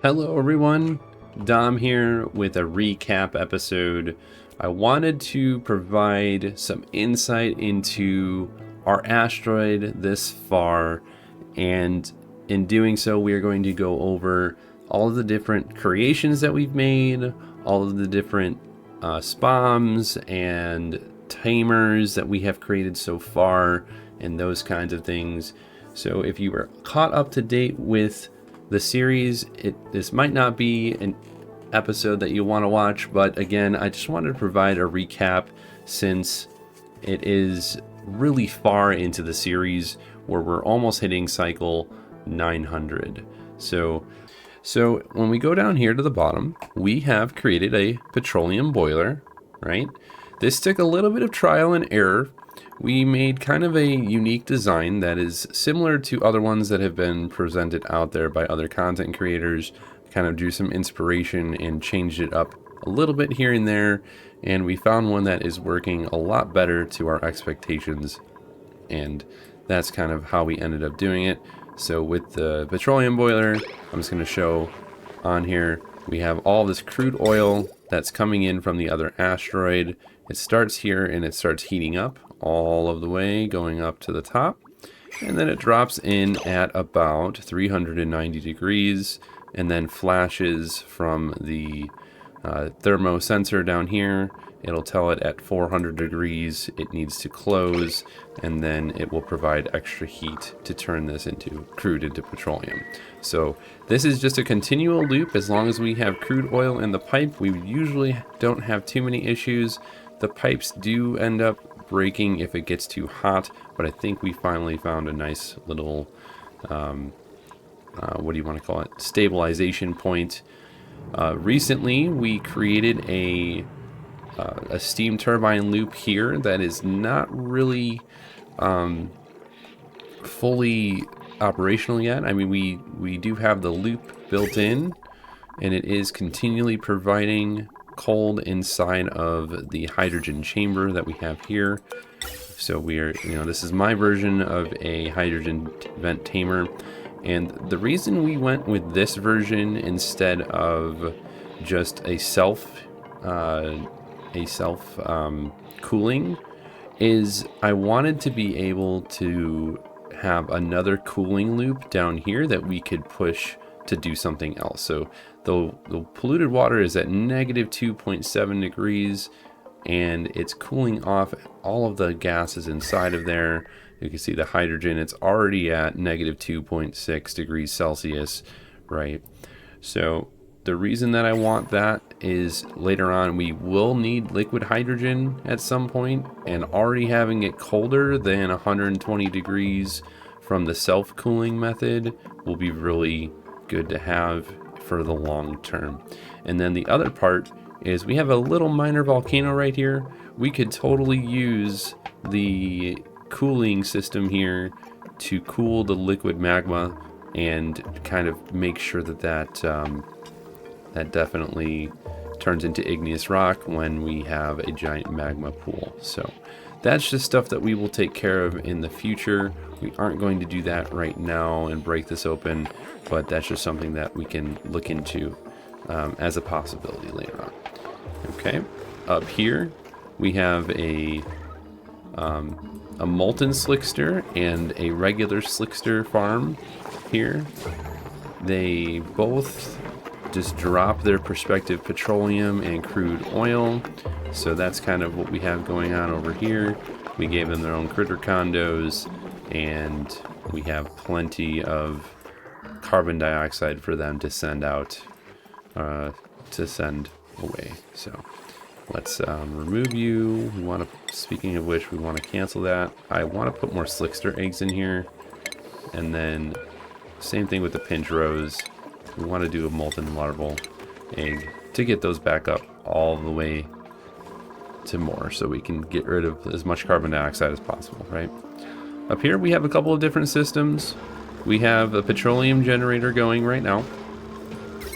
Hello, everyone. Dom here with a recap episode. I wanted to provide some insight into our asteroid this far, and in doing so, we are going to go over all of the different creations that we've made, all of the different spawns and tamers that we have created so far, and those kinds of things. So, if you were caught up to date with the series, this might not be an episode that you want to watch, but again, I just wanted to provide a recap since it is really far into the series where we're almost hitting cycle 900. So when we go down here to the bottom, we have created a petroleum boiler, right? This took a little bit of trial and error. We made kind of a unique design that is similar to other ones that have been presented out there by other content creators. Kind of drew some inspiration and changed it up a little bit here and there, and we found one that is working a lot better to our expectations, and that's kind of how we ended up doing it. So with the petroleum boiler, I'm just going to show on here, we have all this crude oil that's coming in from the other asteroid. It starts here and it starts heating up all of the way going up to the top, and then it drops in at about 390 degrees and then flashes from the thermo sensor down here. It'll tell it at 400 degrees it needs to close, and then it will provide extra heat to turn this into crude into petroleum. So this is just a continual loop. As long as we have crude oil in the pipe, we usually don't have too many issues. The pipes do end up breaking if it gets too hot, but I think we finally found a nice little what do you want to call it, stabilization point. Recently we created a steam turbine loop here that is not really fully operational yet. I mean, we do have the loop built in, and it is continually providing cold inside of the hydrogen chamber that we have here. So we are, this is my version of a hydrogen vent tamer, and the reason we went with this version instead of just a self cooling is I wanted to be able to have another cooling loop down here that we could push to do something else. So the polluted water is at negative 2.7 degrees, and it's cooling off all of the gases inside of there. You can see the hydrogen, it's already at negative 2.6 degrees Celsius, right? So the reason that I want that is later on we will need liquid hydrogen at some point, and already having it colder than 120 degrees from the self-cooling method will be really good to have for the long term. And then the other part is we have a little minor volcano right here. We could totally use the cooling system here to cool the liquid magma and kind of make sure that that definitely turns into igneous rock when we have a giant magma pool. So that's just stuff that we will take care of in the future. We aren't going to do that right now and break this open, but that's just something that we can look into as a possibility later on. Okay, up here we have a molten slickster and a regular slickster farm here. They both just drop their respective petroleum and crude oil. So that's kind of what we have going on over here. We gave them their own critter condos, and we have plenty of carbon dioxide for them to send out, to send away. So let's remove you. We want to, speaking of which, we want to cancel that. I want to put more slickster eggs in here, and then same thing with the pinch rows. We want to do a molten larval egg to get those back up all the way to more, so we can get rid of as much carbon dioxide as possible, right? Up here we have a couple of different systems. We have a petroleum generator going right now.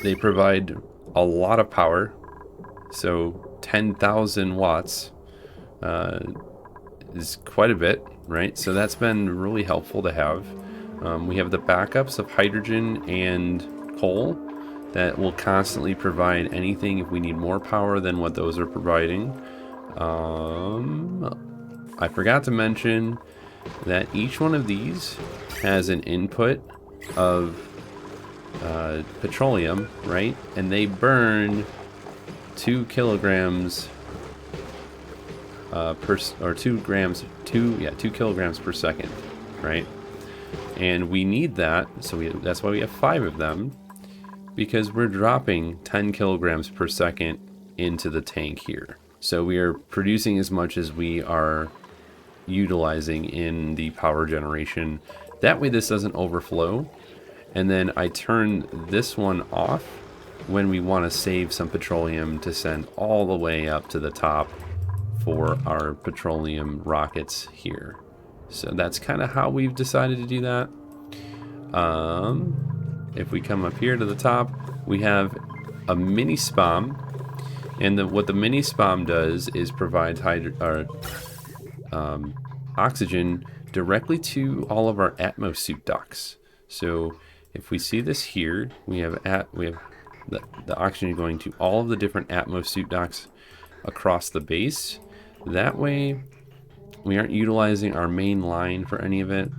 They provide a lot of power, so 10,000 watts is quite a bit, right? So that's been really helpful to have. We have the backups of hydrogen and coal, that will constantly provide anything if we need more power than what those are providing. I forgot to mention that each one of these has an input of petroleum, right? And they burn 2 kilograms or 2 grams, 2 kilograms per second, right? And we need that, so that's why we have 5 of them, because we're dropping 10 kilograms per second into the tank here. So we are producing as much as we are utilizing in the power generation. That way this doesn't overflow. And then I turn this one off when we want to save some petroleum to send all the way up to the top for our petroleum rockets here. So that's kind of how we've decided to do that. If we come up here to the top, we have a mini spam, and what the mini spam does is provide oxygen directly to all of our atmosuit ducts. So if we see this here, we have the oxygen going to all of the different atmosuit ducts across the base. That way, we aren't utilizing our main line for any of it,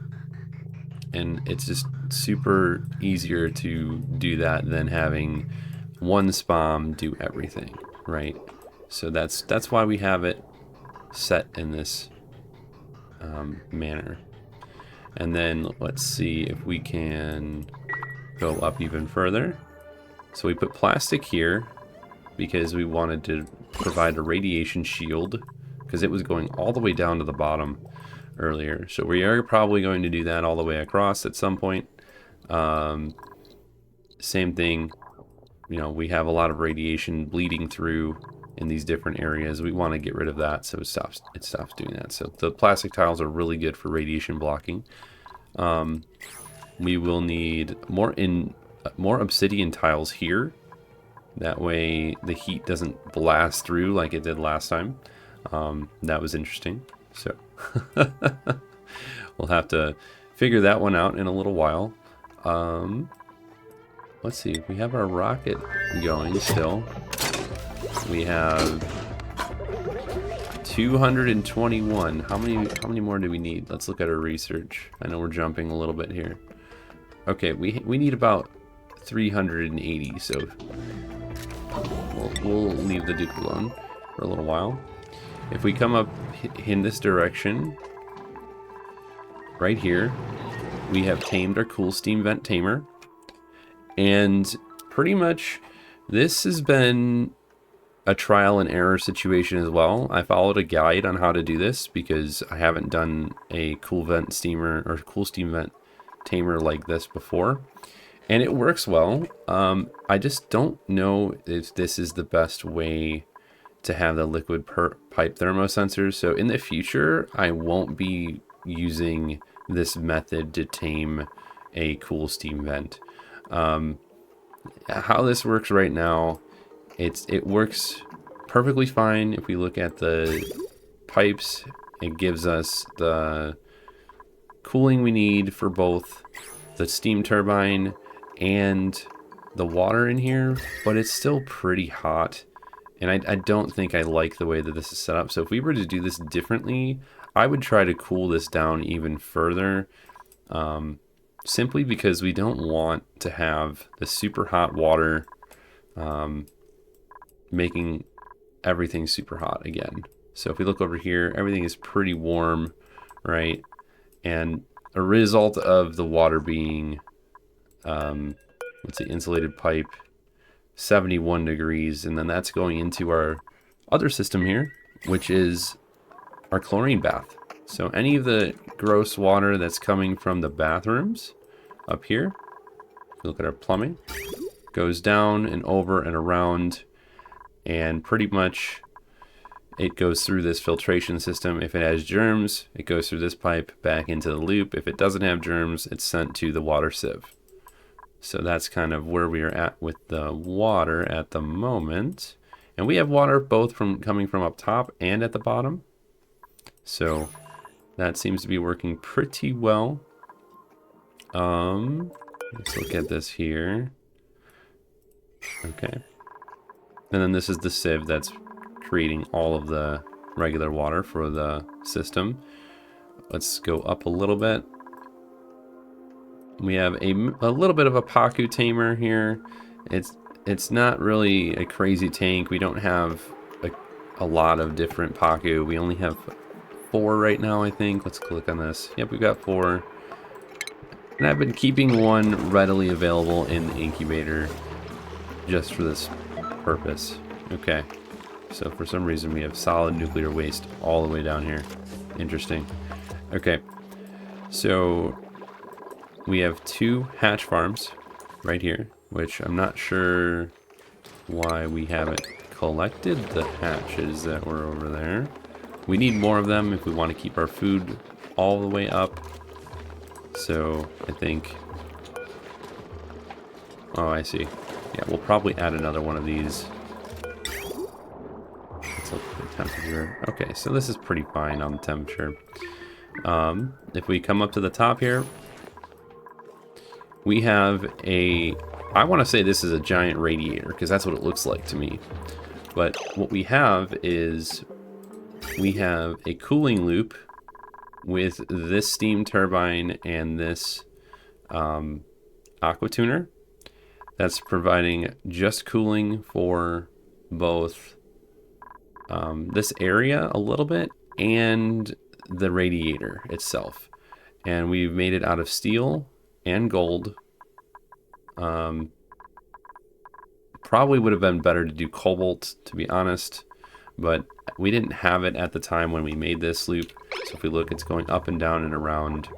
and it's just super easier to do that than having one spam do everything, right? So that's why we have it set in this manner. And then let's see if we can go up even further. So we put plastic here because we wanted to provide a radiation shield, because it was going all the way down to the bottom earlier. So we are probably going to do that all the way across at some point. Same thing, you know, we have a lot of radiation bleeding through in these different areas. We want to get rid of that, so it stops doing that. So the plastic tiles are really good for radiation blocking. We will need more obsidian tiles here. That way the heat doesn't blast through like it did last time. That was interesting. So we'll have to figure that one out in a little while. Let's see, we have our rocket going still. We have 221. How many more do we need? Let's look at our research. I know we're jumping a little bit here. Okay, we need about 380, so we'll leave the Duke alone for a little while. If we come up in this direction, right here, we have tamed our cool steam vent tamer. And pretty much this has been a trial and error situation as well. I followed a guide on how to do this because I haven't done a cool vent steamer or cool steam vent tamer like this before. And it works well. I just don't know if this is the best way to have the liquid pipe thermosensors. So in the future, I won't be using this method to tame a cool steam vent. How this works right now, it works perfectly fine. If we look at the pipes, it gives us the cooling we need for both the steam turbine and the water in here, but it's still pretty hot, and I don't think I like the way that this is set up. So if we were to do this differently, I would try to cool this down even further, simply because we don't want to have the super hot water making everything super hot again. So if we look over here, everything is pretty warm, right? And a result of the water being, let's see, insulated pipe, 71 degrees, and then that's going into our other system here, which is our chlorine bath. So any of the gross water that's coming from the bathrooms up here, if you look at our plumbing, goes down and over and around, and pretty much it goes through this filtration system. If it has germs, it goes through this pipe back into the loop. If it doesn't have germs, it's sent to the water sieve. So that's kind of where we are at with the water at the moment. And we have water both coming from up top and at the bottom. So that seems to be working pretty well. Let's look at this here. Okay. And then this is the sieve that's creating all of the regular water for the system. Let's go up a little bit. We have a little bit of a Paku tamer here. It's not really a crazy tank. We don't have a lot of different Paku. We only have 4 right now, I think. Let's click on this. Yep, we've got 4. And I've been keeping one readily available in the incubator just for this purpose. Okay. So for some reason we have solid nuclear waste all the way down here. Interesting. Okay. So we have 2 hatch farms right here, which I'm not sure why we haven't collected the hatches that were over there. We need more of them if we want to keep our food all the way up. So I think... Oh, I see. Yeah, we'll probably add another one of these. Let's look at the temperature. Okay, so this is pretty fine on the temperature. If we come up to the top here, we have a... I want to say this is a giant radiator, because that's what it looks like to me. But what we have is... we have a cooling loop with this steam turbine and this aqua tuner that's providing just cooling for both this area a little bit and the radiator itself. And we've made it out of steel and gold. Probably would have been better to do cobalt, to be honest, but we didn't have it at the time when we made this loop. So if we look, it's going up and down and around.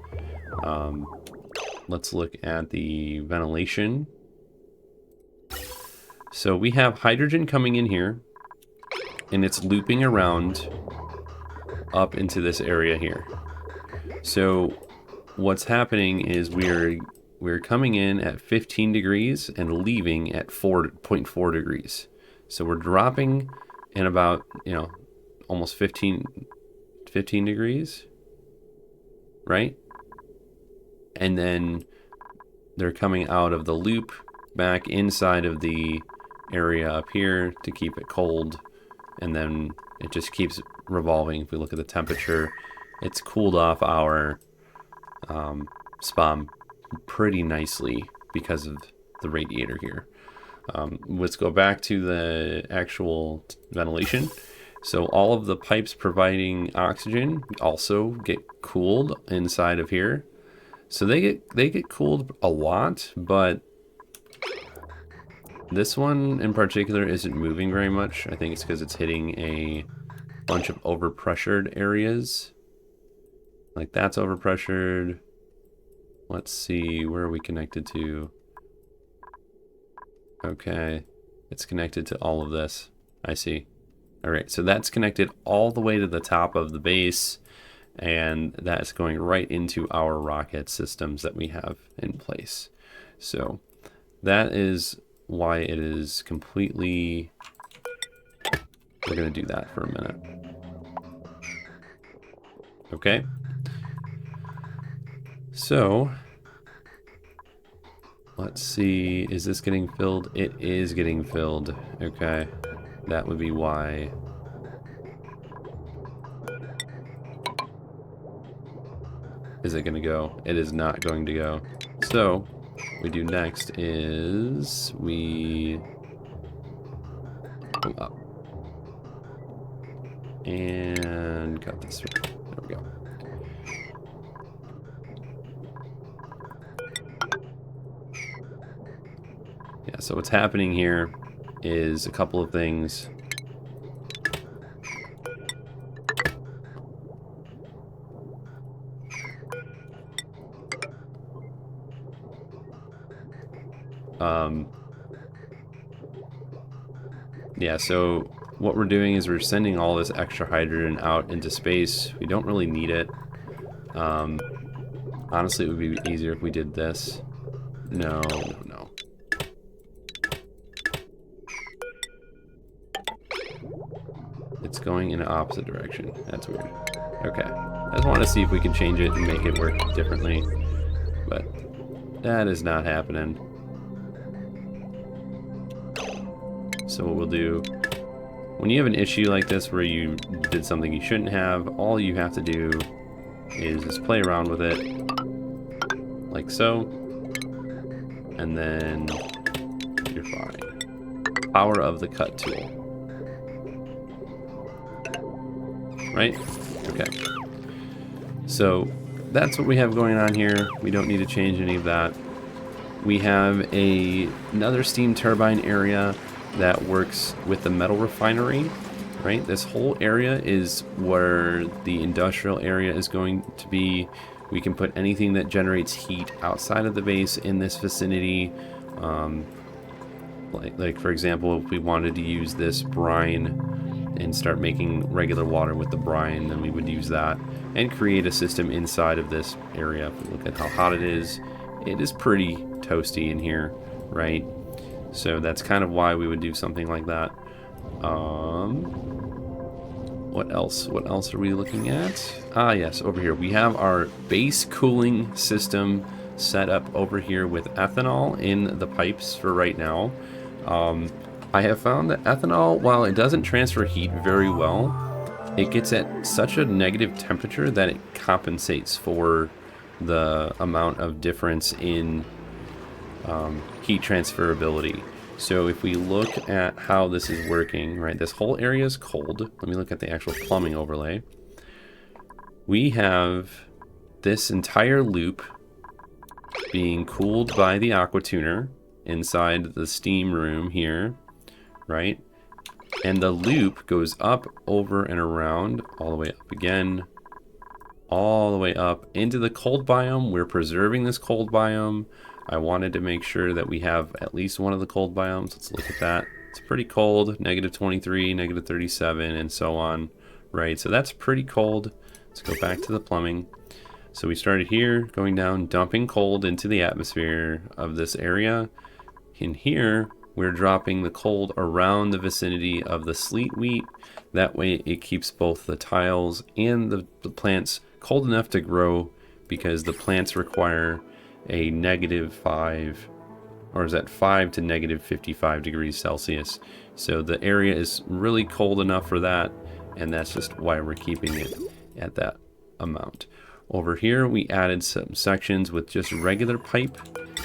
Let's look at the ventilation. So we have hydrogen coming in here, and it's looping around up into this area here. So what's happening is we're coming in at 15 degrees and leaving at 4.4 degrees. So we're dropping in about, you know, almost 15 degrees, right? And then they're coming out of the loop back inside of the area up here to keep it cold, and then it just keeps revolving. If we look at the temperature, it's cooled off our spawn pretty nicely because of the radiator here. Let's go back to the actual ventilation. So all of the pipes providing oxygen also get cooled inside of here. So they get cooled a lot, but this one in particular isn't moving very much. I think it's because it's hitting a bunch of overpressured areas. Like that's overpressured. Let's see, where are we connected to? Okay, it's connected to all of this. I see. All right, so that's connected all the way to the top of the base, and that's going right into our rocket systems that we have in place. So that is why it is completely... We're going to do that for a minute. Okay. So let's see, is this getting filled? It is getting filled. Okay, that would be why. Is it going to go? It is not going to go. So what we do next is we go up and cut this through. There we go. Yeah, so what's happening here is a couple of things. Yeah, so what we're doing is we're sending all this extra hydrogen out into space. We don't really need it. Honestly, it would be easier if we did this. No. It's going in the opposite direction. That's weird. Okay. I just want to see if we can change it and make it work differently. But that is not happening. So what we'll do, when you have an issue like this where you did something you shouldn't have, all you have to do is just play around with it, like so, and then you're fine. Power of the cut tool. Right? Okay. So that's what we have going on here. We don't need to change any of that. We have another steam turbine area that works with the metal refinery, right? This whole area is where the industrial area is going to be. We can put anything that generates heat outside of the base in this vicinity. Like for example, if we wanted to use this brine and start making regular water with the brine, then we would use that and create a system inside of this area. If we look at how hot it is pretty toasty in here, right? So that's kind of why we would do something like that. What else? What else are we looking at? Ah, yes, over here. We have our base cooling system set up over here with ethanol in the pipes for right now. I have found that ethanol, while it doesn't transfer heat very well, it gets at such a negative temperature that it compensates for the amount of difference in heat transferability. So if we look at how this is working, right, this whole area is cold. Let me look at the actual plumbing overlay. We have this entire loop being cooled by the aqua tuner inside the steam room here, right? And the loop goes up, over, and around, all the way up again, all the way up into the cold biome. We're preserving this cold biome. I wanted to make sure that we have at least one of the cold biomes. Let's look at that. It's pretty cold, -23, -37, and so on, right? So that's pretty cold. Let's go back to the plumbing. So we started here, going down, dumping cold into the atmosphere of this area. In here, we're dropping the cold around the vicinity of the sleet wheat. That way it keeps both the tiles and the plants cold enough to grow, because the plants require a -5, or is that 5 to -55 degrees Celsius. So the area is really cold enough for that, and that's just why we're keeping it at that amount. Over here we added some sections with just regular pipe.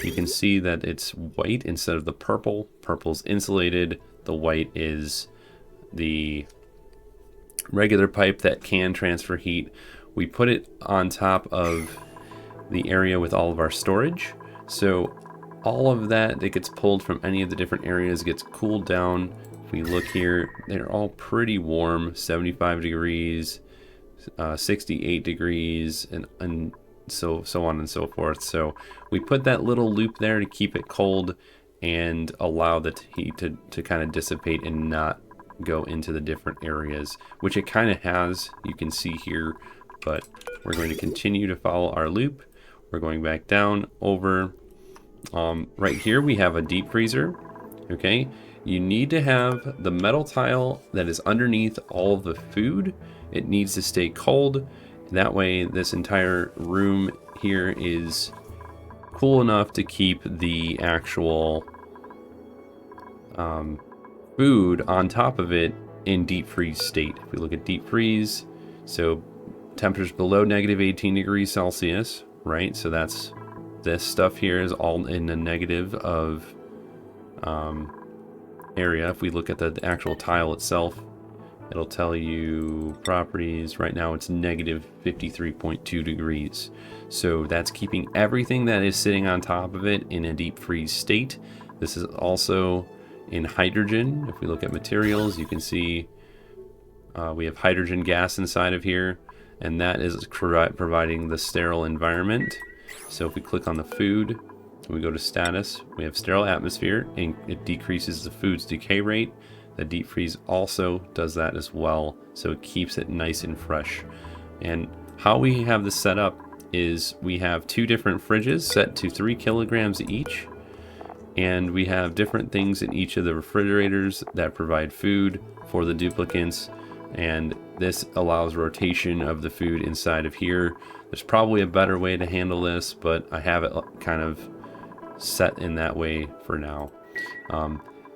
You can see that it's white instead of the purple. Purple's insulated, the white is the regular pipe that can transfer heat. We put it on top of the area with all of our storage, so all of that gets pulled from any of the different areas gets cooled down. If we look here, they're all pretty warm, 75 degrees, 68 degrees, and so on and so forth. So we put that little loop there to keep it cold and allow the heat to kind of dissipate and not go into the different areas, which it kind of has, you can see here. But we're going to continue to follow our loop. We're going back down over. Right here we have a deep freezer. Okay, you need to have the metal tile that is underneath all of the food. It needs to stay cold. That way this entire room here is cool enough to keep the actual food on top of it in deep freeze state. If we look at deep freeze, so temperatures below -18 degrees Celsius, right? So that's this stuff here is all in the negative of area. If we look at the actual tile itself, it'll tell you properties. Right now it's -53.2 degrees. So that's keeping everything that is sitting on top of it in a deep freeze state. This is also in hydrogen. If we look at materials, you can see we have hydrogen gas inside of here, and that is providing the sterile environment. So if we click on the food and we go to status, we have sterile atmosphere, and it decreases the food's decay rate. The deep freeze also does that as well, so it keeps it nice and fresh. And how we have this set up is we have two different fridges set to 3 kilograms each, and we have different things in each of the refrigerators that provide food for the duplicants, and this allows rotation of the food inside of here. There's probably a better way to handle this, but I have it kind of set in that way for now.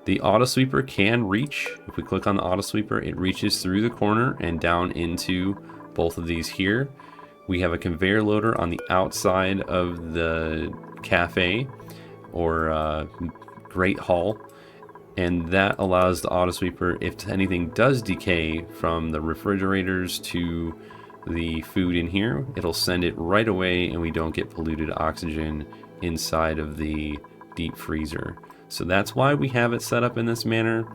The auto sweeper can reach. If we click on the auto sweeper, it reaches through the corner and down into both of these here. We have a conveyor loader on the outside of the cafe or great hall, and that allows the auto sweeper, if anything does decay from the refrigerators to the food in here, it'll send it right away and we don't get polluted oxygen inside of the deep freezer. So that's why we have it set up in this manner.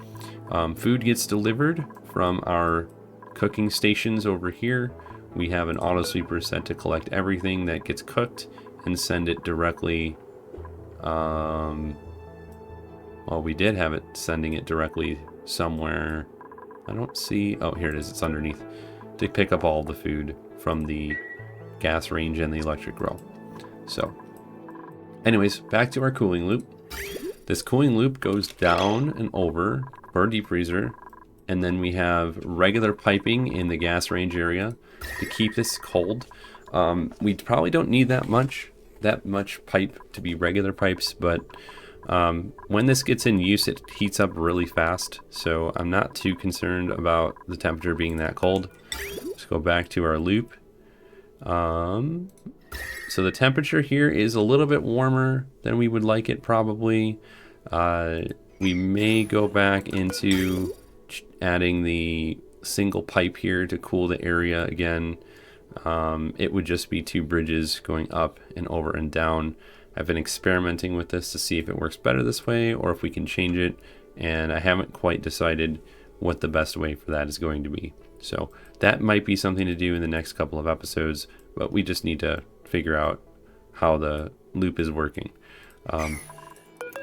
Food gets delivered from our cooking stations over here. We have an auto sweeper set to collect everything that gets cooked and send it directly. Well, we did have it sending it directly somewhere. I don't see. Oh, here it is. It's underneath. To pick up all the food from the gas range and the electric grill. So, anyways, back to our cooling loop. This cooling loop goes down and over for our deep freezer, and then we have regular piping in the gas range area to keep this cold. We probably don't need that much pipe to be regular pipes, but when this gets in use, it heats up really fast, so I'm not too concerned about the temperature being that cold. Let's go back to our loop. So the temperature here is a little bit warmer than we would like it probably. We may go back into adding the single pipe here to cool the area again. It would just be 2 bridges going up and over and down. I've been experimenting with this to see if it works better this way or if we can change it, and I haven't quite decided what the best way for that is going to be. So that might be something to do in the next couple of episodes, but we just need to figure out how the loop is working.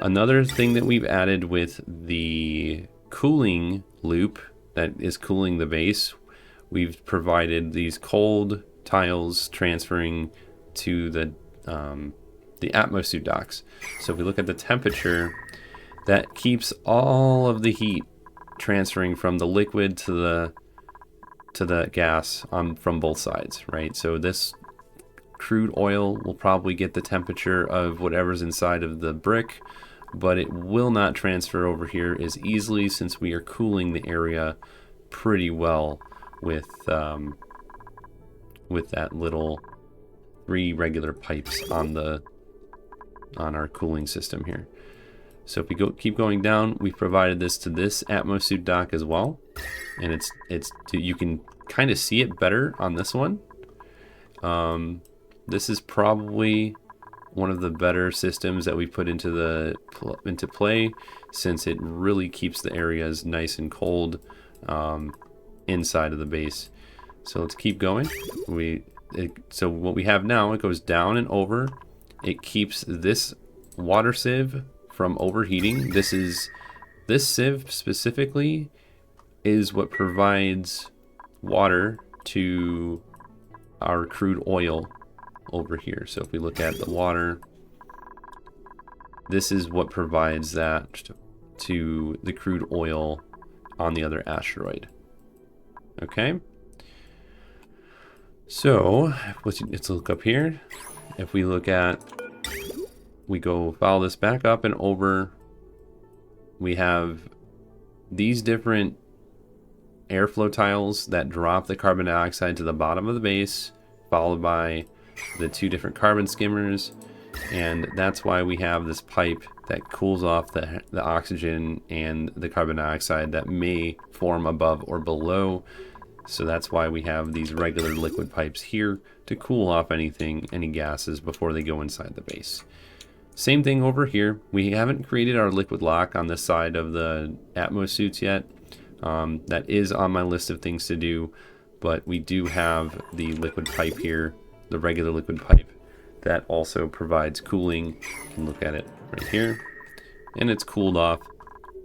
Another thing that we've added with the cooling loop that is cooling the base, we've provided these cold tiles transferring to the Atmosuit docks. So if we look at the temperature, that keeps all of the heat transferring from the liquid to the gas from both sides, right? So this crude oil will probably get the temperature of whatever's inside of the brick, but it will not transfer over here as easily since we are cooling the area pretty well with that little 3 regular pipes on our cooling system here. So if we keep going down, we've provided this to this Atmosuit dock as well, and you can kind of see it better on this one. This is probably one of the better systems that we put into play, since it really keeps the areas nice and cold inside of the base. So let's keep going. So what we have now, it goes down and over. It keeps this water sieve from overheating. This sieve specifically is what provides water to our crude oil over here. So if we look at the water, this is what provides that to the crude oil on the other asteroid. Okay. So let's look up here. If we go follow this back up and over, we have these different airflow tiles that drop the carbon dioxide to the bottom of the base, followed by the 2 different carbon skimmers, and that's why we have this pipe that cools off the oxygen and the carbon dioxide that may form above or below. So that's why we have these regular liquid pipes here to cool off any gases before they go inside the base. Same thing over here. We haven't created our liquid lock on this side of the Atmosuits yet. That is on my list of things to do, but we do have the liquid pipe here, the regular liquid pipe, that also provides cooling. You can look at it right here, and it's cooled off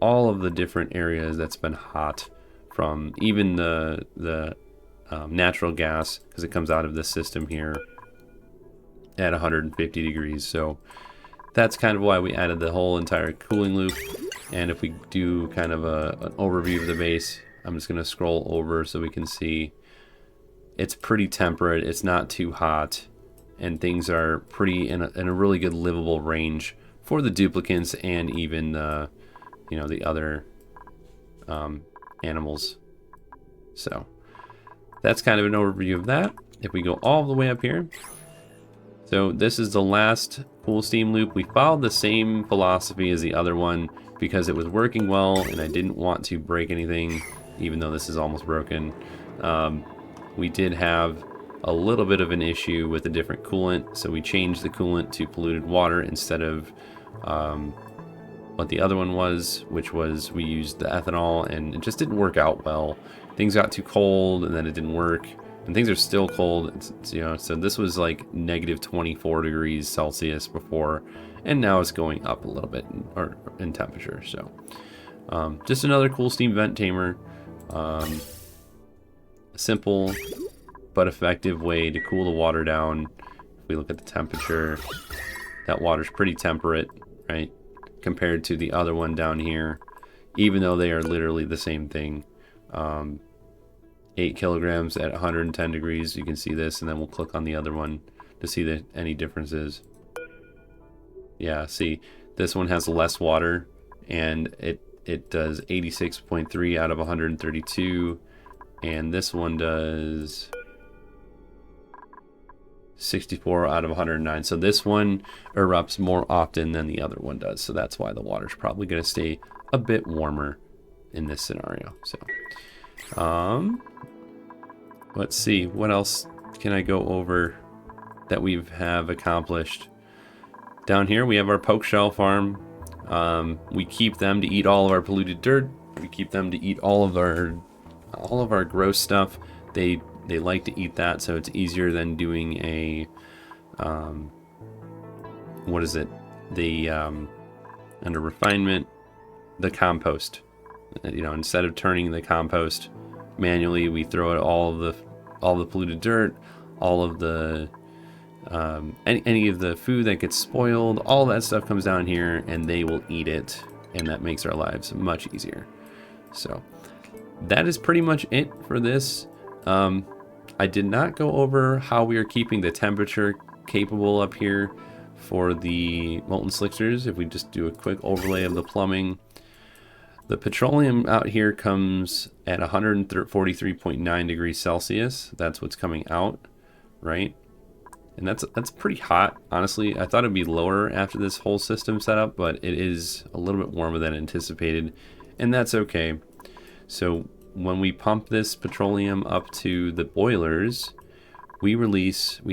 all of the different areas that's been hot from even the natural gas, because it comes out of this system here at 150 degrees. So that's kind of why we added the whole entire cooling loop. And if we do kind of an overview of the base, I'm just going to scroll over so we can see it's pretty temperate, it's not too hot, and things are pretty in a really good livable range for the duplicants and even you know, the other animals. So that's kind of an overview of that. If we go all the way up here, so this is the last cool steam loop. We followed the same philosophy as the other one because it was working well and I didn't want to break anything, even though this is almost broken. We did have a little bit of an issue with a different coolant, so we changed the coolant to polluted water instead of what the other one was, which was we used the ethanol, and it just didn't work out well. Things got too cold and then it didn't work, and things are still cold. It's, you know, so this was like negative 24 degrees Celsius before, and now it's going up a little bit in temperature. So just another cool steam vent tamer. Simple but effective way to cool the water down. If we look at the temperature, that water's pretty temperate, right, compared to the other one down here, even though they are literally the same thing. 8 kilograms at 110 degrees, you can see this, and then we'll click on the other one to see any differences. Yeah, see, this one has less water, and it does 86.3 out of 132, and this one does 64 out of 109. So this one erupts more often than the other one does. So that's why the water's probably going to stay a bit warmer in this scenario. So, let's see, what else can I go over that we have accomplished? Down here we have our poke shell farm. We keep them to eat all of our polluted dirt. We keep them to eat all of our gross stuff. They like to eat that, so it's easier than doing a what is it? The under refinement, the compost. You know, instead of turning the compost manually, we throw out all the polluted dirt, all of the any of the food that gets spoiled. All that stuff comes down here, and they will eat it, and that makes our lives much easier. So that is pretty much it for this. I did not go over how we are keeping the temperature capable up here for the molten slicksters. If we just do a quick overlay of the plumbing, the petroleum out here comes at 143.9 degrees Celsius. That's what's coming out, right? And that's pretty hot, honestly. I thought it'd be lower after this whole system setup, but it is a little bit warmer than anticipated, and that's okay. So when we pump this petroleum up to the boilers, we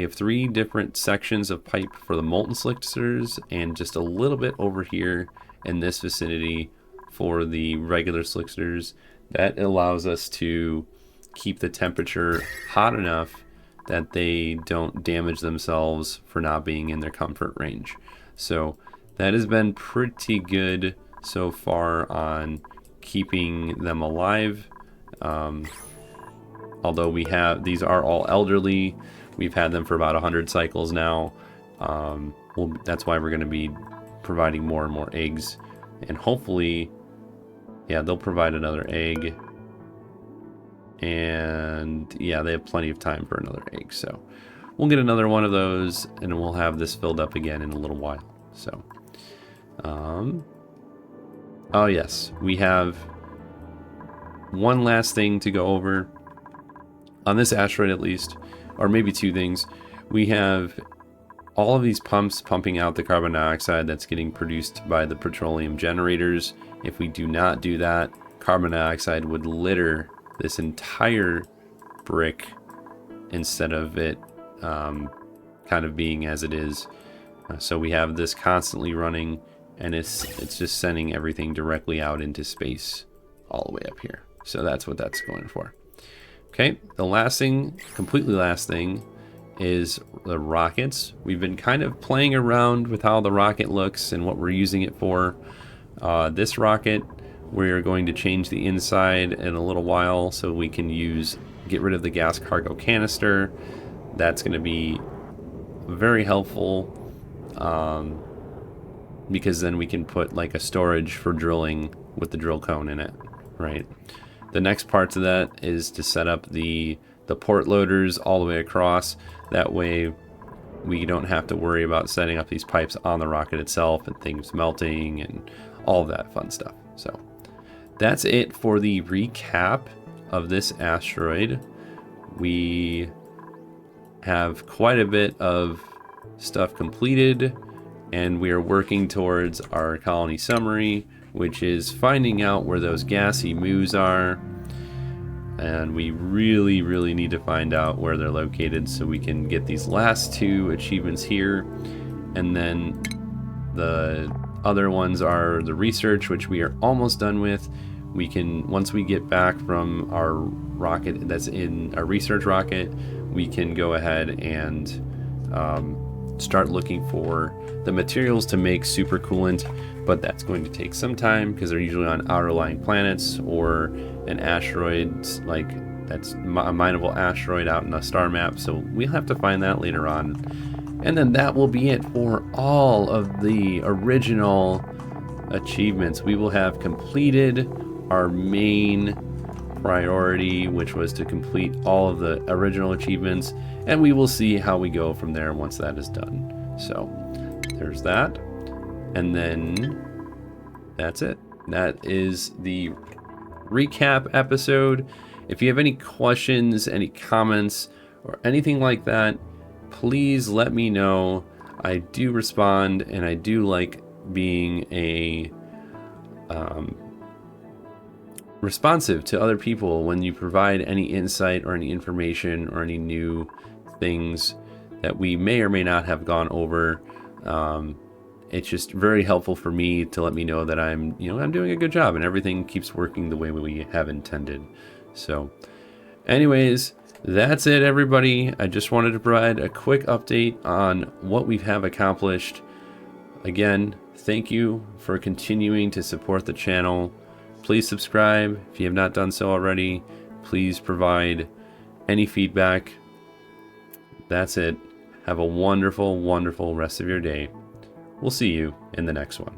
have 3 different sections of pipe for the molten slicksters, and just a little bit over here in this vicinity for the regular slicksters. That allows us to keep the temperature hot enough that they don't damage themselves for not being in their comfort range. So that has been pretty good so far on keeping them alive. Although these are all elderly, we've had them for about 100 cycles now. That's why we're going to be providing more and more eggs, and hopefully, yeah, they'll provide another egg, and yeah, they have plenty of time for another egg. So we'll get another one of those, and we'll have this filled up again in a little while. So, oh yes, we have one last thing to go over on this asteroid, at least, or maybe 2 things. We have all of these pumps pumping out the carbon dioxide that's getting produced by the petroleum generators. If we do not do that, carbon dioxide would litter this entire brick instead of it kind of being as it is. So we have this constantly running, and it's just sending everything directly out into space all the way up here. So that's what that's going for. Okay, the last thing, completely last thing, is the rockets. We've been kind of playing around with how the rocket looks and what we're using it for. This rocket, we're going to change the inside in a little while so we can get rid of the gas cargo canister. That's going to be very helpful because then we can put like a storage for drilling with the drill cone in it, right? The next part to that is to set up the port loaders all the way across. That way we don't have to worry about setting up these pipes on the rocket itself and things melting and all that fun stuff. So that's it for the recap of this asteroid. We have quite a bit of stuff completed, and we are working towards our colony summary, which is finding out where those gassy moos are. And we really need to find out where they're located so we can get these last 2 achievements here. And then the other ones are the research, which we are almost done with. We can, once we get back from our rocket that's in our research rocket, we can go ahead and start looking for the materials to make supercoolant, but that's going to take some time because they're usually on outer-lying planets or an asteroid like that's a mineable asteroid out in a star map. So we'll have to find that later on. And then that will be it for all of the original achievements. We will have completed our main priority, which was to complete all of the original achievements, and we will see how we go from there once that is done. So there's that, and then that's it. That is the recap episode. If you have any questions, any comments, or anything like that, please let me know. I do respond, and I do like being a responsive to other people when you provide any insight or any information or any new things that we may or may not have gone over. It's just very helpful for me to let me know that I'm doing a good job and everything keeps working the way we have intended. So anyways, that's it, everybody. I just wanted to provide a quick update on what we have accomplished. Again, thank you for continuing to support the channel. Please subscribe if you have not done so already. Please provide any feedback. That's it. Have a wonderful rest of your day. We'll see you in the next one.